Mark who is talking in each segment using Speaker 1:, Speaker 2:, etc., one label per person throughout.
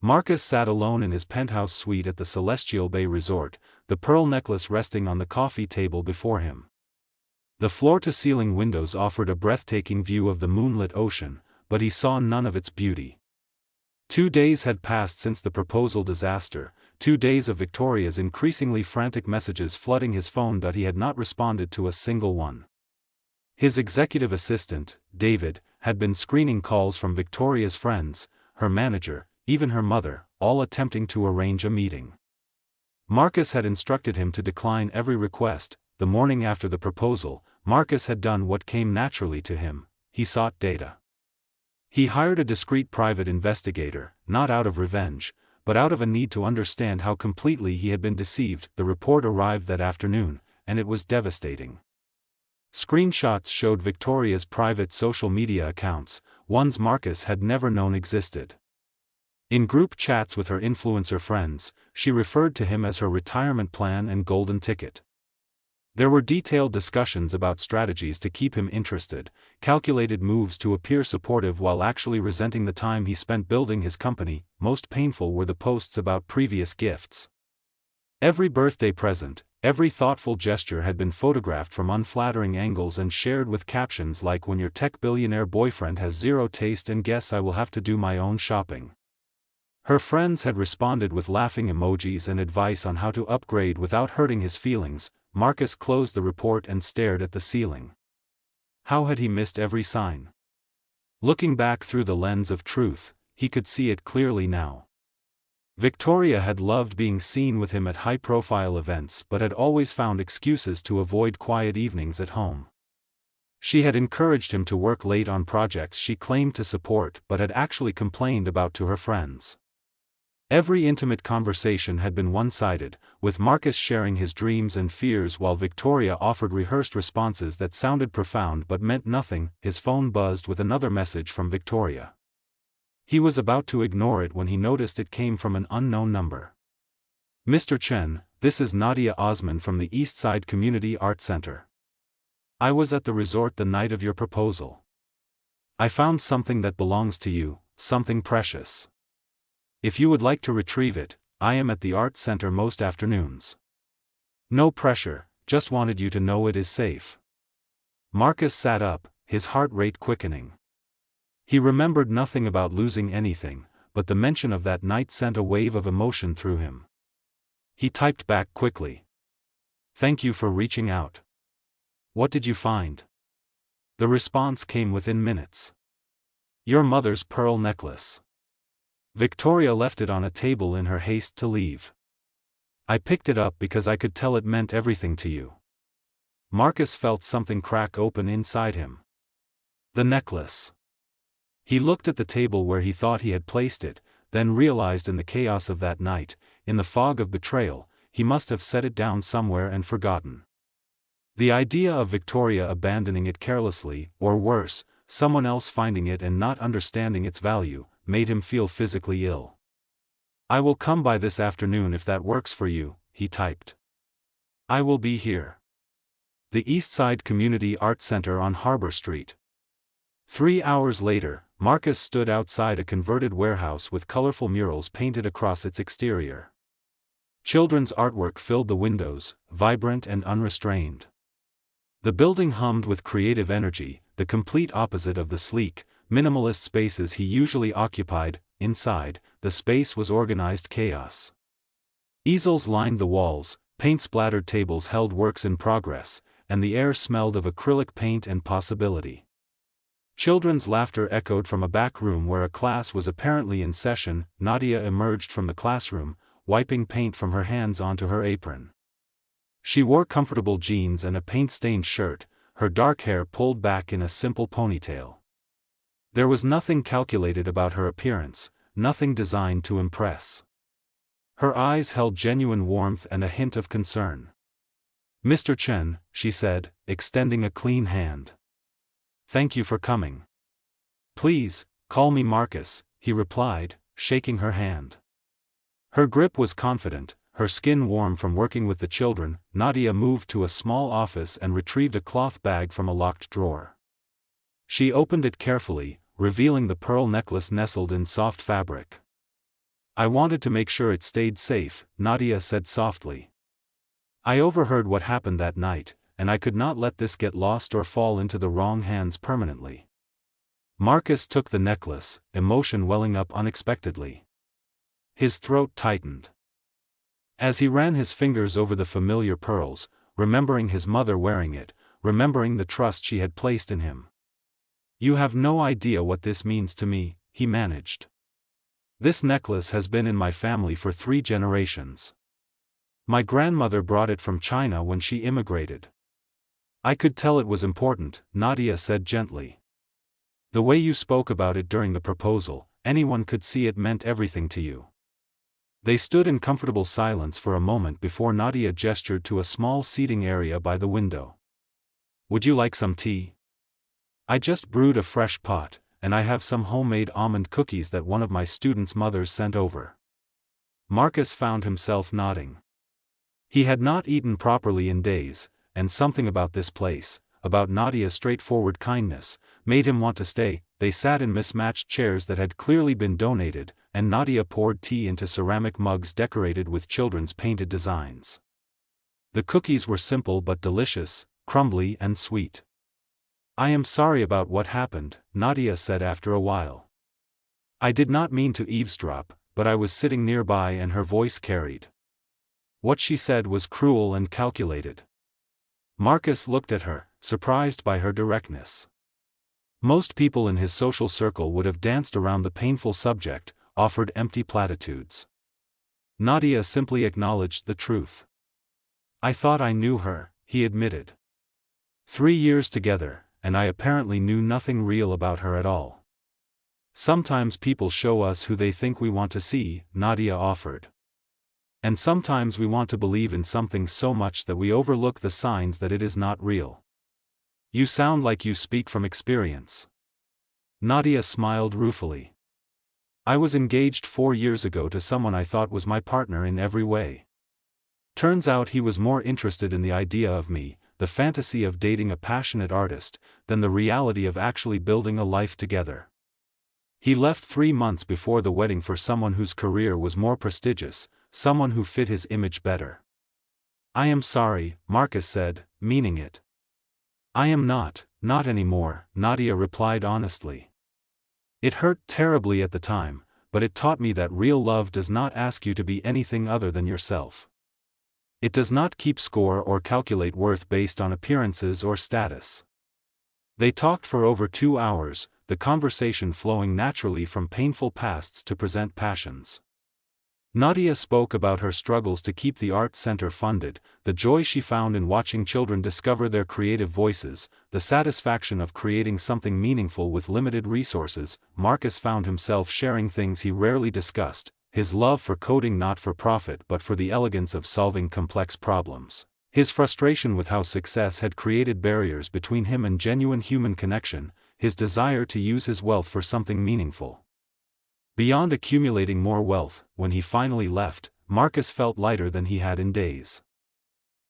Speaker 1: Marcus sat alone in his penthouse suite at the Celestial Bay Resort, the pearl necklace resting on the coffee table before him. The floor-to-ceiling windows offered a breathtaking view of the moonlit ocean, but he saw none of its beauty. 2 days had passed since the proposal disaster, 2 days of Victoria's increasingly frantic messages flooding his phone, but he had not responded to a single one. His executive assistant, David, had been screening calls from Victoria's friends, her manager, even her mother, all attempting to arrange a meeting. Marcus had instructed him to decline every request. The morning after the proposal, Marcus had done what came naturally to him: he sought data. He hired a discreet private investigator, not out of revenge, but out of a need to understand how completely he had been deceived. The report arrived that afternoon, and it was devastating. Screenshots showed Victoria's private social media accounts, ones Marcus had never known existed. In group chats with her influencer friends, she referred to him as her retirement plan and golden ticket. There were detailed discussions about strategies to keep him interested, calculated moves to appear supportive while actually resenting the time he spent building his company. Most painful were the posts about previous gifts. Every birthday present, every thoughtful gesture had been photographed from unflattering angles and shared with captions like, "When your tech billionaire boyfriend has zero taste, and guess I will have to do my own shopping." Her friends had responded with laughing emojis and advice on how to upgrade without hurting his feelings. Marcus closed the report and stared at the ceiling. How had he missed every sign? Looking back through the lens of truth, he could see it clearly now. Victoria had loved being seen with him at high-profile events but had always found excuses to avoid quiet evenings at home. She had encouraged him to work late on projects she claimed to support but had actually complained about to her friends. Every intimate conversation had been one-sided, with Marcus sharing his dreams and fears while Victoria offered rehearsed responses that sounded profound but meant nothing. His phone buzzed with another message from Victoria. He was about to ignore it when he noticed it came from an unknown number. "Mr. Chen, this is Nadia Osman from the Eastside Community Art Center. I was at the resort the night of your proposal. I found something that belongs to you, something precious. If you would like to retrieve it, I am at the art center most afternoons. No pressure, just wanted you to know it is safe." Marcus sat up, his heart rate quickening. He remembered nothing about losing anything, but the mention of that night sent a wave of emotion through him. He typed back quickly. "Thank you for reaching out. What did you find?" The response came within minutes. "Your mother's pearl necklace. Victoria left it on a table in her haste to leave. I picked it up because I could tell it meant everything to you." Marcus felt something crack open inside him. The necklace. He looked at the table where he thought he had placed it, then realized in the chaos of that night, in the fog of betrayal, he must have set it down somewhere and forgotten. The idea of Victoria abandoning it carelessly, or worse, someone else finding it and not understanding its value, made him feel physically ill. "I will come by this afternoon if that works for you," he typed. "I will be here. The Eastside Community Art Center on Harbor Street." 3 hours later, Marcus stood outside a converted warehouse with colorful murals painted across its exterior. Children's artwork filled the windows, vibrant and unrestrained. The building hummed with creative energy, the complete opposite of the sleek, minimalist spaces he usually occupied. Inside, the space was organized chaos. Easels lined the walls, paint-splattered tables held works in progress, and the air smelled of acrylic paint and possibility. Children's laughter echoed from a back room where a class was apparently in session. Nadia emerged from the classroom, wiping paint from her hands onto her apron. She wore comfortable jeans and a paint-stained shirt, her dark hair pulled back in a simple ponytail. There was nothing calculated about her appearance, nothing designed to impress. Her eyes held genuine warmth and a hint of concern. "Mr. Chen," she said, extending a clean hand. "Thank you for coming." "Please, call me Marcus," he replied, shaking her hand. Her grip was confident, her skin warm from working with the children. Nadia moved to a small office and retrieved a cloth bag from a locked drawer. She opened it carefully, revealing the pearl necklace nestled in soft fabric. I wanted to make sure it stayed safe, Nadia said softly. I overheard what happened that night, and I could not let this get lost or fall into the wrong hands permanently. Marcus took the necklace, emotion welling up unexpectedly. His throat tightened. As he ran his fingers over the familiar pearls, remembering his mother wearing it, remembering the trust she had placed in him. You have no idea what this means to me, he managed. This necklace has been in my family for 3 generations. My grandmother brought it from China when she immigrated. I could tell it was important, Nadia said gently. The way you spoke about it during the proposal, anyone could see it meant everything to you. They stood in comfortable silence for a moment before Nadia gestured to a small seating area by the window. Would you like some tea? I just brewed a fresh pot, and I have some homemade almond cookies that one of my students' mothers sent over. Marcus found himself nodding. He had not eaten properly in days, and something about this place, about Nadia's straightforward kindness, made him want to stay. They sat in mismatched chairs that had clearly been donated, and Nadia poured tea into ceramic mugs decorated with children's painted designs. The cookies were simple but delicious, crumbly and sweet. I am sorry about what happened, Nadia said after a while. I did not mean to eavesdrop, but I was sitting nearby and her voice carried. What she said was cruel and calculated. Marcus looked at her, surprised by her directness. Most people in his social circle would have danced around the painful subject, offered empty platitudes. Nadia simply acknowledged the truth. I thought I knew her, he admitted. 3 years together, and I apparently knew nothing real about her at all. Sometimes people show us who they think we want to see, Nadia offered. And sometimes we want to believe in something so much that we overlook the signs that it is not real. You sound like you speak from experience. Nadia smiled ruefully. I was engaged 4 years ago to someone I thought was my partner in every way. Turns out he was more interested in the idea of me, the fantasy of dating a passionate artist, than the reality of actually building a life together. He left 3 months before the wedding for someone whose career was more prestigious, someone who fit his image better. I am sorry, Marcus said, meaning it. I am not anymore, Nadia replied honestly. It hurt terribly at the time, but it taught me that real love does not ask you to be anything other than yourself. It does not keep score or calculate worth based on appearances or status. They talked for over 2 hours, the conversation flowing naturally from painful pasts to present passions. Nadia spoke about her struggles to keep the art center funded, the joy she found in watching children discover their creative voices, the satisfaction of creating something meaningful with limited resources. Marcus found himself sharing things he rarely discussed, his love for coding not for profit but for the elegance of solving complex problems, his frustration with how success had created barriers between him and genuine human connection, his desire to use his wealth for something meaningful. Beyond accumulating more wealth, when he finally left, Marcus felt lighter than he had in days.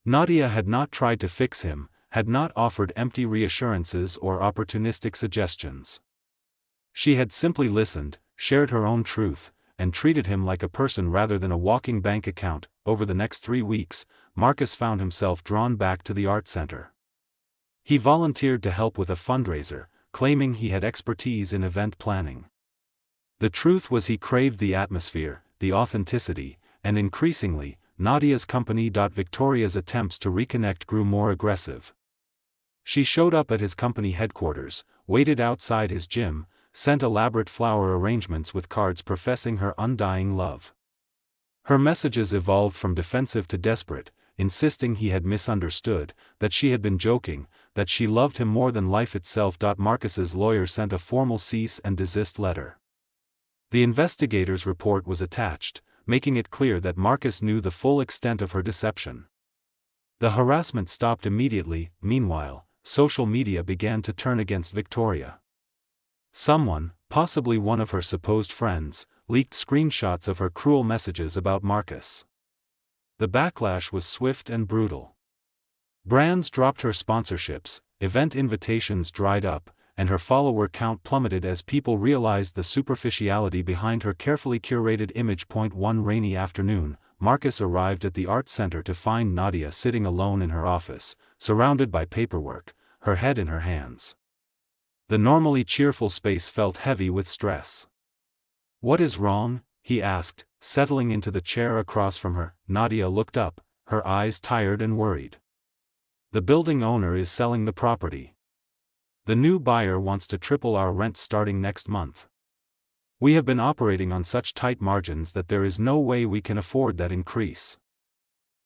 Speaker 1: Nadia had not tried to fix him, had not offered empty reassurances or opportunistic suggestions. She had simply listened, shared her own truth, and treated him like a person rather than a walking bank account. Over the next 3 weeks, Marcus found himself drawn back to the art center. He volunteered to help with a fundraiser, claiming he had expertise in event planning. The truth was he craved the atmosphere, the authenticity, and increasingly, Nadia's company. Victoria's attempts to reconnect grew more aggressive. She showed up at his company headquarters, waited outside his gym, sent elaborate flower arrangements with cards professing her undying love. Her messages evolved from defensive to desperate, insisting he had misunderstood, that she had been joking, that she loved him more than life itself. Marcus's lawyer sent a formal cease and desist letter. The investigator's report was attached, making it clear that Marcus knew the full extent of her deception. The harassment stopped immediately. Meanwhile, social media began to turn against Victoria. Someone, possibly one of her supposed friends, leaked screenshots of her cruel messages about Marcus. The backlash was swift and brutal. Brands dropped her sponsorships, event invitations dried up, and her follower count plummeted as people realized the superficiality behind her carefully curated image. One rainy afternoon, Marcus arrived at the art center to find Nadia sitting alone in her office, surrounded by paperwork, her head in her hands. The normally cheerful space felt heavy with stress. "What is wrong?" he asked, settling into the chair across from her. Nadia looked up, her eyes tired and worried. "The building owner is selling the property. The new buyer wants to triple our rent starting next month. We have been operating on such tight margins that there is no way we can afford that increase."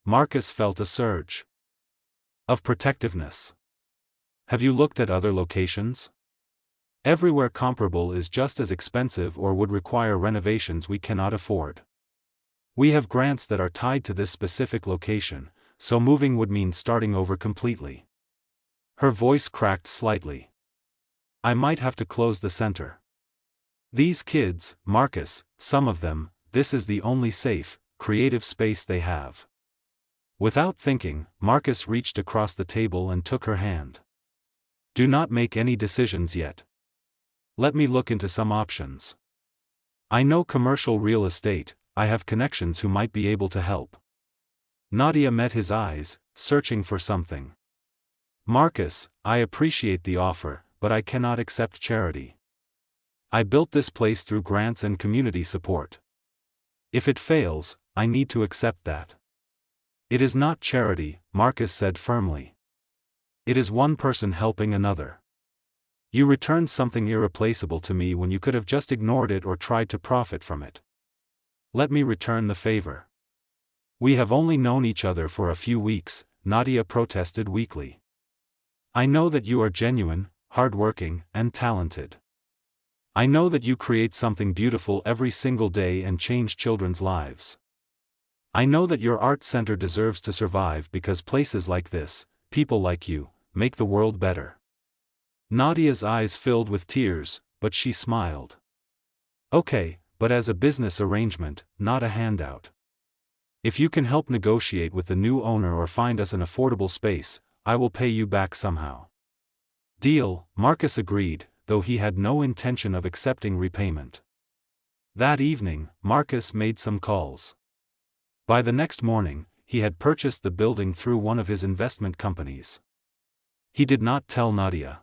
Speaker 1: Marcus felt a surge of protectiveness. "Have you looked at other locations? Everywhere comparable is just as expensive or would require renovations we cannot afford. We have grants that are tied to this specific location, so moving would mean starting over completely." Her voice cracked slightly. "I might have to close the center. These kids, Marcus, some of them, this is the only safe, creative space they have." Without thinking, Marcus reached across the table and took her hand. "Do not make any decisions yet. Let me look into some options. I know commercial real estate, I have connections who might be able to help." Nadia met his eyes, searching for something. "Marcus, I appreciate the offer, but I cannot accept charity. I built this place through grants and community support. If it fails, I need to accept that." "It is not charity," Marcus said firmly. "It is one person helping another. You returned something irreplaceable to me when you could have just ignored it or tried to profit from it. Let me return the favor." "We have only known each other for a few weeks," Nadia protested weakly. "I know that you are genuine, hardworking, and talented. I know that you create something beautiful every single day and change children's lives. I know that your art center deserves to survive because places like this, people like you, make the world better." Nadia's eyes filled with tears, but she smiled. "Okay, but as a business arrangement, not a handout. If you can help negotiate with the new owner or find us an affordable space, I will pay you back somehow." "Deal," Marcus agreed, though he had no intention of accepting repayment. That evening, Marcus made some calls. By the next morning, he had purchased the building through one of his investment companies. He did not tell Nadia.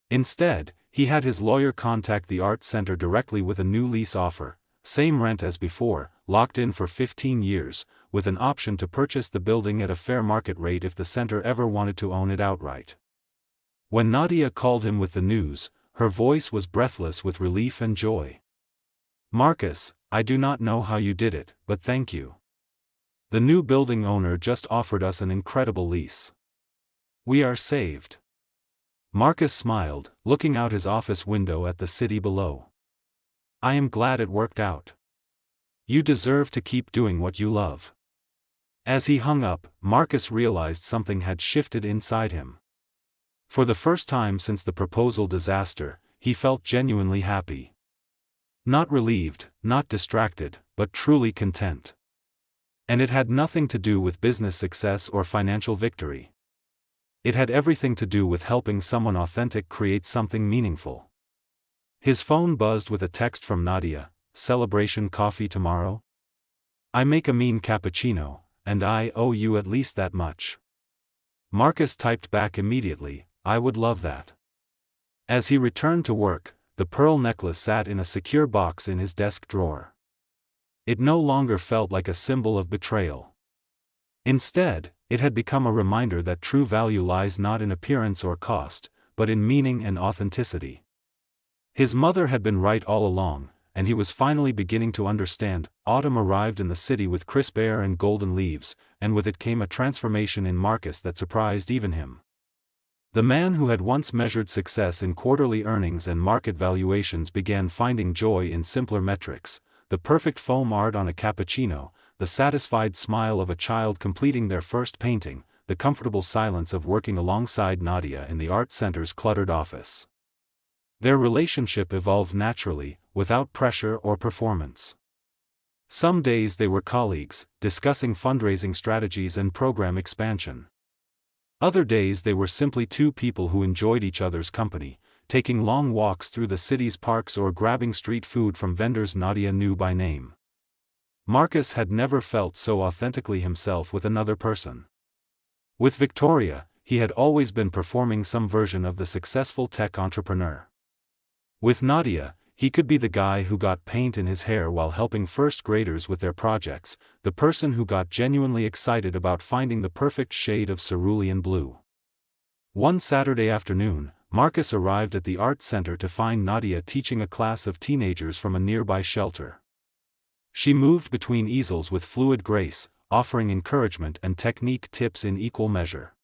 Speaker 1: Instead, he had his lawyer contact the art center directly with a new lease offer, same rent as before, locked in for 15 years, with an option to purchase the building at a fair market rate if the center ever wanted to own it outright. When Nadia called him with the news, her voice was breathless with relief and joy. "Marcus, I do not know how you did it, but thank you. The new building owner just offered us an incredible lease. We are saved." Marcus smiled, looking out his office window at the city below. "I am glad it worked out. You deserve to keep doing what you love." As he hung up, Marcus realized something had shifted inside him. For the first time since the proposal disaster, he felt genuinely happy. Not relieved, not distracted, but truly content. And it had nothing to do with business success or financial victory. It had everything to do with helping someone authentic create something meaningful. His phone buzzed with a text from Nadia: "Celebration coffee tomorrow? I make a mean cappuccino, and I owe you at least that much." Marcus typed back immediately, "I would love that." As he returned to work, the pearl necklace sat in a secure box in his desk drawer. It no longer felt like a symbol of betrayal. Instead, it had become a reminder that true value lies not in appearance or cost, but in meaning and authenticity. His mother had been right all along, and he was finally beginning to understand. Autumn arrived in the city with crisp air and golden leaves, and with it came a transformation in Marcus that surprised even him. The man who had once measured success in quarterly earnings and market valuations began finding joy in simpler metrics: the perfect foam art on a cappuccino, the satisfied smile of a child completing their first painting, the comfortable silence of working alongside Nadia in the art center's cluttered office. Their relationship evolved naturally, without pressure or performance. Some days they were colleagues, discussing fundraising strategies and program expansion. Other days they were simply two people who enjoyed each other's company, taking long walks through the city's parks or grabbing street food from vendors Nadia knew by name. Marcus had never felt so authentically himself with another person. With Victoria, he had always been performing some version of the successful tech entrepreneur. With Nadia, he could be the guy who got paint in his hair while helping first graders with their projects, the person who got genuinely excited about finding the perfect shade of cerulean blue. One Saturday afternoon, Marcus arrived at the art center to find Nadia teaching a class of teenagers from a nearby shelter. She moved between easels with fluid grace, offering encouragement and technique tips in equal measure.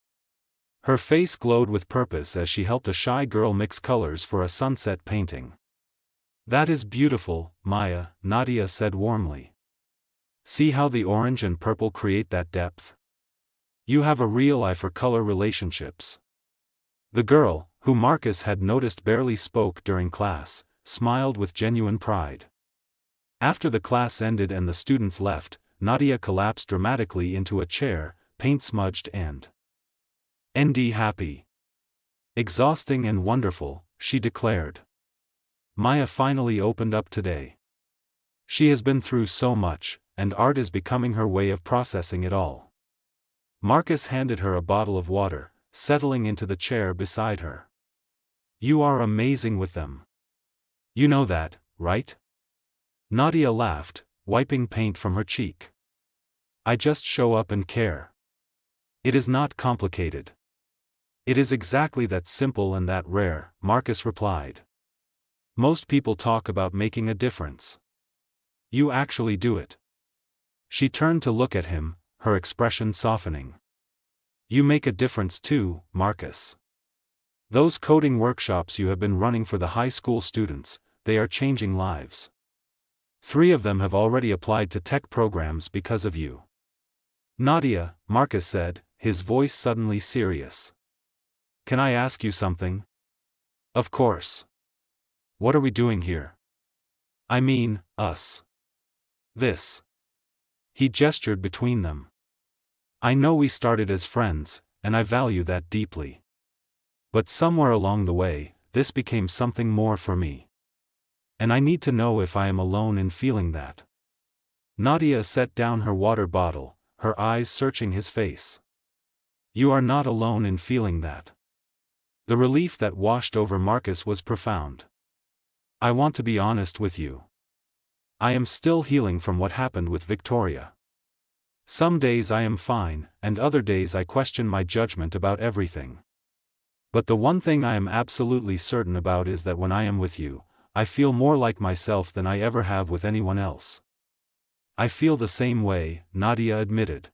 Speaker 1: Her face glowed with purpose as she helped a shy girl mix colors for a sunset painting. "That is beautiful, Maya," Nadia said warmly. "See how the orange and purple create that depth? You have a real eye for color relationships." The girl, who Marcus had noticed barely spoke during class, smiled with genuine pride. After the class ended and the students left, Nadia collapsed dramatically into a chair, paint-smudged and happy. "Exhausting and wonderful," she declared. "Maya finally opened up today. She has been through so much, and art is becoming her way of processing it all." Marcus handed her a bottle of water, settling into the chair beside her. "You are amazing with them. You know that, right?" Nadia laughed, wiping paint from her cheek. "I just show up and care. It is not complicated." "It is exactly that simple and that rare," Marcus replied. "Most people talk about making a difference. You actually do it." She turned to look at him, her expression softening. "You make a difference too, Marcus. Those coding workshops you have been running for the high school students, they are changing lives. 3 of them have already applied to tech programs because of you." "Nadia," Marcus said, his voice suddenly serious. "Can I ask you something?" "Of course. What are we doing here? I mean, us. This." He gestured between them. "I know we started as friends, and I value that deeply. But somewhere along the way, this became something more for me. And I need to know if I am alone in feeling that." Nadia set down her water bottle, her eyes searching his face. "You are not alone in feeling that." The relief that washed over Marcus was profound. "I want to be honest with you. I am still healing from what happened with Victoria. Some days I am fine, and other days I question my judgment about everything. But the one thing I am absolutely certain about is that when I am with you, I feel more like myself than I ever have with anyone else." "I feel the same way," Nadia admitted.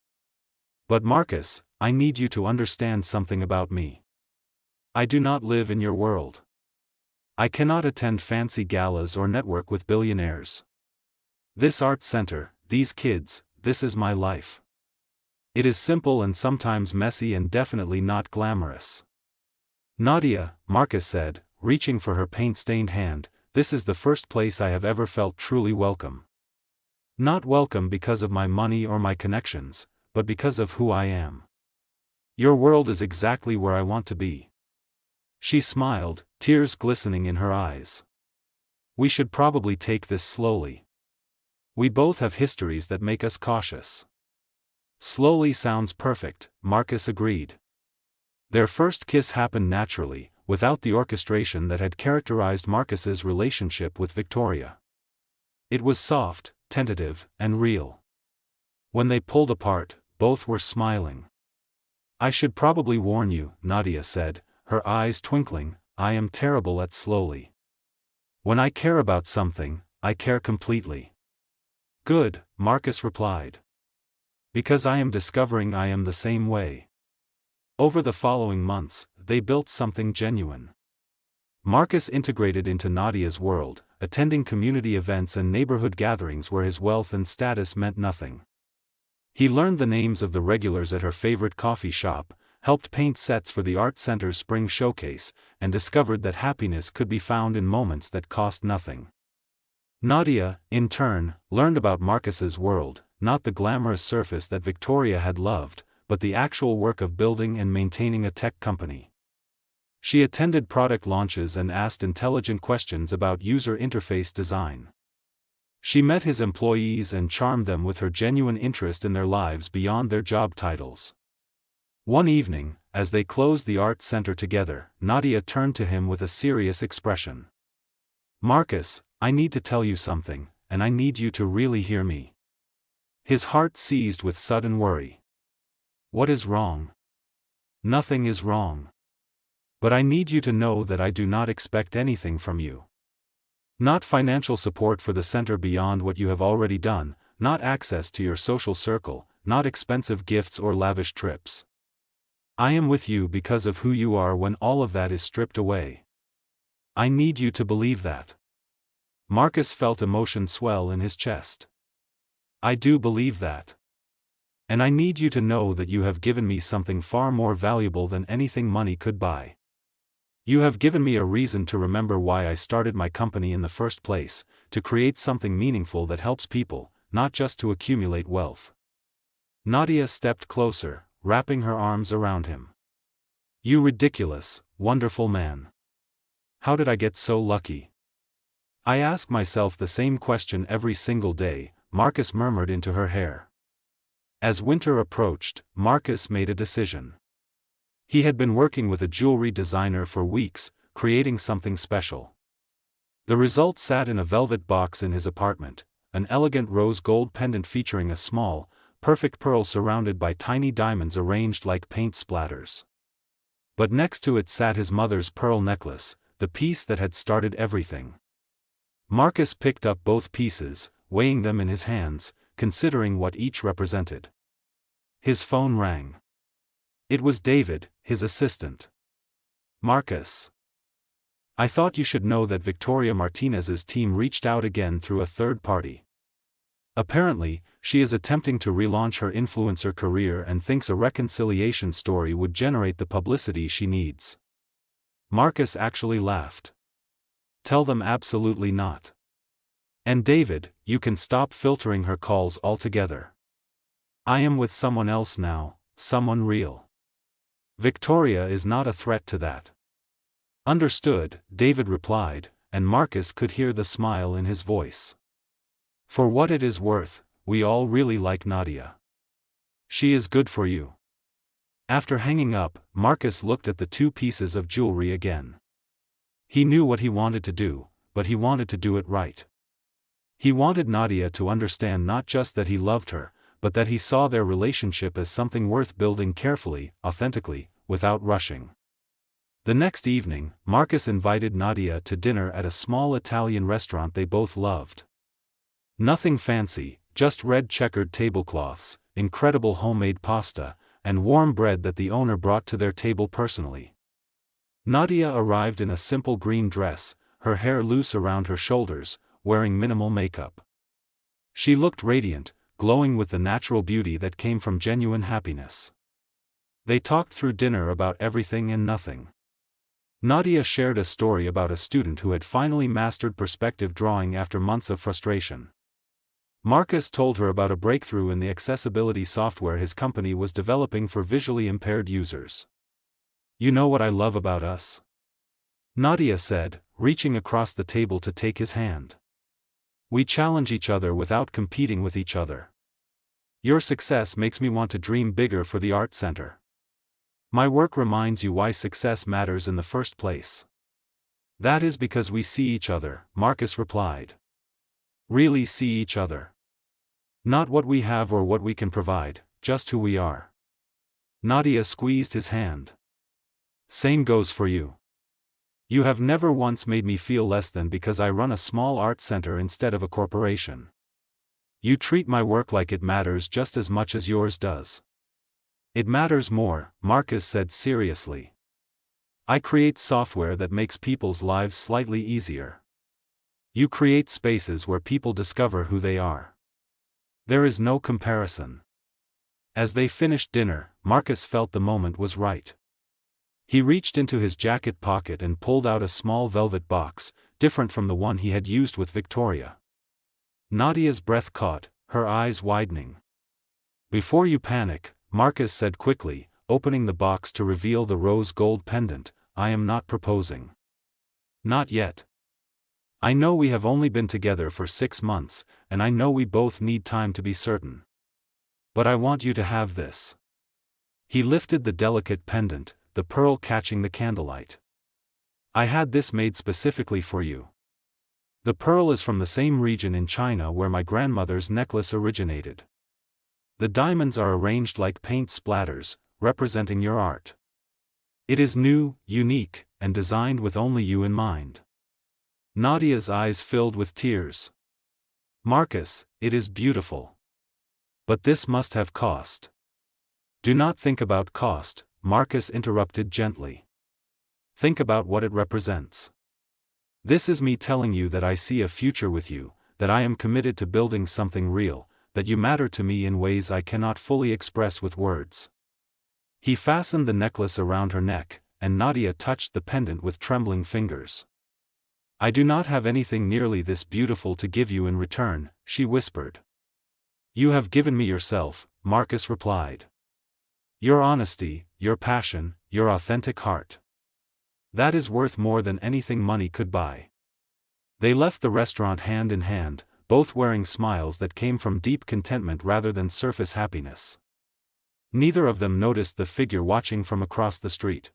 Speaker 1: "But Marcus, I need you to understand something about me. I do not live in your world. I cannot attend fancy galas or network with billionaires. This art center, these kids, this is my life. It is simple and sometimes messy and definitely not glamorous." "Nadia," Marcus said, reaching for her paint-stained hand, "this is the first place I have ever felt truly welcome. Not welcome because of my money or my connections, but because of who I am. Your world is exactly where I want to be." She smiled, tears glistening in her eyes. "We should probably take this slowly. We both have histories that make us cautious." "Slowly sounds perfect," Marcus agreed. Their first kiss happened naturally, without the orchestration that had characterized Marcus's relationship with Victoria. It was soft, tentative, and real. When they pulled apart, both were smiling. "I should probably warn you," Nadia said, her eyes twinkling, "I am terrible at slowly. When I care about something, I care completely." "Good," Marcus replied. "Because I am discovering I am the same way." Over the following months, they built something genuine. Marcus integrated into Nadia's world, attending community events and neighborhood gatherings where his wealth and status meant nothing. He learned the names of the regulars at her favorite coffee shop, helped paint sets for the art center's spring showcase, and discovered that happiness could be found in moments that cost nothing. Nadia, in turn, learned about Marcus's world, not the glamorous surface that Victoria had loved, but the actual work of building and maintaining a tech company. She attended product launches and asked intelligent questions about user interface design. She met his employees and charmed them with her genuine interest in their lives beyond their job titles. One evening, as they closed the art center together, Nadia turned to him with a serious expression. "Marcus, I need to tell you something, and I need you to really hear me." His heart seized with sudden worry. "What is wrong?" "Nothing is wrong. But I need you to know that I do not expect anything from you. Not financial support for the center beyond what you have already done, not access to your social circle, not expensive gifts or lavish trips. I am with you because of who you are when all of that is stripped away. I need you to believe that." Marcus felt emotion swell in his chest. "I do believe that. And I need you to know that you have given me something far more valuable than anything money could buy. You have given me a reason to remember why I started my company in the first place, to create something meaningful that helps people, not just to accumulate wealth." Nadia stepped closer, wrapping her arms around him. "You ridiculous, wonderful man. How did I get so lucky?" "I ask myself the same question every single day," Marcus murmured into her hair. As winter approached, Marcus made a decision. He had been working with a jewelry designer for weeks, creating something special. The result sat in a velvet box in his apartment, an elegant rose gold pendant featuring a small, perfect pearl surrounded by tiny diamonds arranged like paint splatters. But next to it sat his mother's pearl necklace, the piece that had started everything. Marcus picked up both pieces, weighing them in his hands, considering what each represented. His phone rang. It was David, his assistant. "Marcus, I thought you should know that Victoria Martinez's team reached out again through a third party. Apparently, she is attempting to relaunch her influencer career and thinks a reconciliation story would generate the publicity she needs." Marcus actually laughed. "Tell them absolutely not. And David, you can stop filtering her calls altogether. I am with someone else now, someone real. Victoria is not a threat to that." "Understood," David replied, and Marcus could hear the smile in his voice. "For what it is worth, we all really like Nadia. She is good for you." After hanging up, Marcus looked at the two pieces of jewelry again. He knew what he wanted to do, but he wanted to do it right. He wanted Nadia to understand not just that he loved her, but that he saw their relationship as something worth building carefully, authentically, without rushing. The next evening, Marcus invited Nadia to dinner at a small Italian restaurant they both loved. Nothing fancy, just red checkered tablecloths, incredible homemade pasta, and warm bread that the owner brought to their table personally. Nadia arrived in a simple green dress, her hair loose around her shoulders, wearing minimal makeup. She looked radiant, glowing with the natural beauty that came from genuine happiness. They talked through dinner about everything and nothing. Nadia shared a story about a student who had finally mastered perspective drawing after months of frustration. Marcus told her about a breakthrough in the accessibility software his company was developing for visually impaired users. "You know what I love about us?" Nadia said, reaching across the table to take his hand. "We challenge each other without competing with each other. Your success makes me want to dream bigger for the art center. My work reminds you why success matters in the first place." "That is because we see each other," Marcus replied. "Really see each other. Not what we have or what we can provide, just who we are." Nadia squeezed his hand. "Same goes for you. You have never once made me feel less than because I run a small art center instead of a corporation. You treat my work like it matters just as much as yours does." "It matters more," Marcus said seriously. "I create software that makes people's lives slightly easier. You create spaces where people discover who they are. There is no comparison." As they finished dinner, Marcus felt the moment was right. He reached into his jacket pocket and pulled out a small velvet box, different from the one he had used with Victoria. Nadia's breath caught, her eyes widening. "Before you panic," Marcus said quickly, opening the box to reveal the rose gold pendant, I am not proposing. Not yet. I know we have only been together for 6 months, and I know we both need time to be certain. But I want you to have this. He lifted the delicate pendant, the pearl catching the candlelight. I had this made specifically for you. The pearl is from the same region in China where my grandmother's necklace originated. The diamonds are arranged like paint splatters, representing your art. It is new, unique, and designed with only you in mind. Nadia's eyes filled with tears. Marcus, it is beautiful. But this must have cost. Do not think about cost, Marcus interrupted gently. Think about what it represents. This is me telling you that I see a future with you, that I am committed to building something real, that you matter to me in ways I cannot fully express with words. He fastened the necklace around her neck, and Nadia touched the pendant with trembling fingers. I do not have anything nearly this beautiful to give you in return, she whispered. You have given me yourself, Marcus replied. Your honesty, your passion, your authentic heart. That is worth more than anything money could buy. They left the restaurant hand in hand, both wearing smiles that came from deep contentment rather than surface happiness. Neither of them noticed the figure watching from across the street.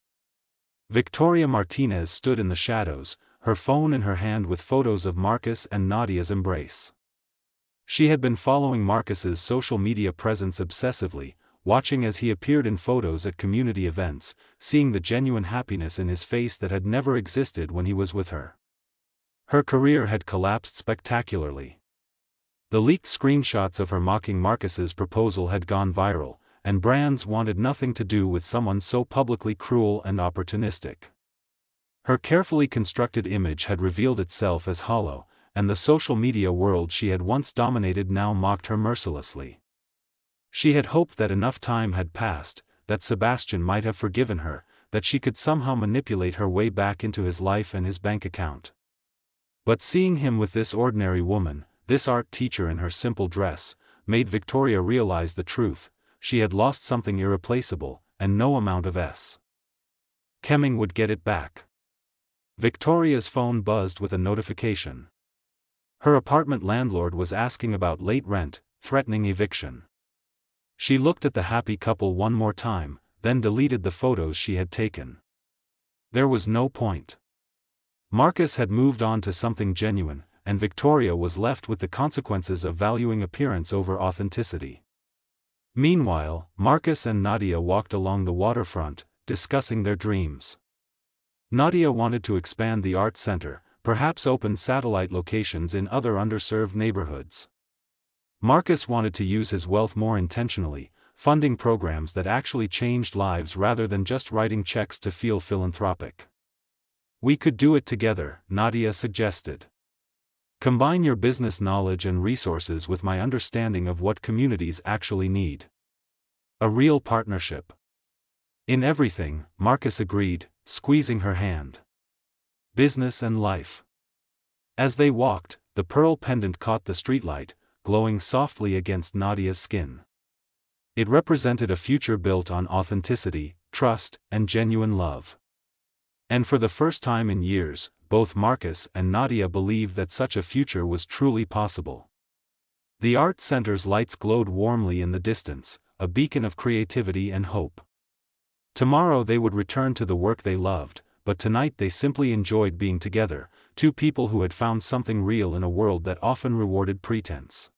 Speaker 1: Victoria Martinez stood in the shadows, her phone in her hand with photos of Marcus and Nadia's embrace. She had been following Marcus's social media presence obsessively, watching as he appeared in photos at community events, seeing the genuine happiness in his face that had never existed when he was with her. Her career had collapsed spectacularly. The leaked screenshots of her mocking Marcus's proposal had gone viral, and brands wanted nothing to do with someone so publicly cruel and opportunistic. Her carefully constructed image had revealed itself as hollow, and the social media world she had once dominated now mocked her mercilessly. She had hoped that enough time had passed, that Sebastian might have forgiven her, that she could somehow manipulate her way back into his life and his bank account. But seeing him with this ordinary woman, this art teacher in her simple dress, made Victoria realize the truth: she had lost something irreplaceable, and no amount of Kemming would get it back. Victoria's phone buzzed with a notification. Her apartment landlord was asking about late rent, threatening eviction. She looked at the happy couple one more time, then deleted the photos she had taken. There was no point. Marcus had moved on to something genuine, and Victoria was left with the consequences of valuing appearance over authenticity. Meanwhile, Marcus and Nadia walked along the waterfront, discussing their dreams. Nadia wanted to expand the art center, perhaps open satellite locations in other underserved neighborhoods. Marcus wanted to use his wealth more intentionally, funding programs that actually changed lives rather than just writing checks to feel philanthropic. We could do it together, Nadia suggested. Combine your business knowledge and resources with my understanding of what communities actually need. A real partnership. In everything, Marcus agreed, squeezing her hand. Business and life. As they walked, the pearl pendant caught the streetlight, glowing softly against Nadia's skin. It represented a future built on authenticity, trust, and genuine love. And for the first time in years, both Marcus and Nadia believed that such a future was truly possible. The art center's lights glowed warmly in the distance, a beacon of creativity and hope. Tomorrow they would return to the work they loved, but tonight they simply enjoyed being together, two people who had found something real in a world that often rewarded pretense.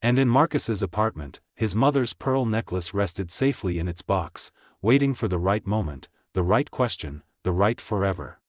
Speaker 1: And in Marcus's apartment, his mother's pearl necklace rested safely in its box, waiting for the right moment, the right question, the right forever.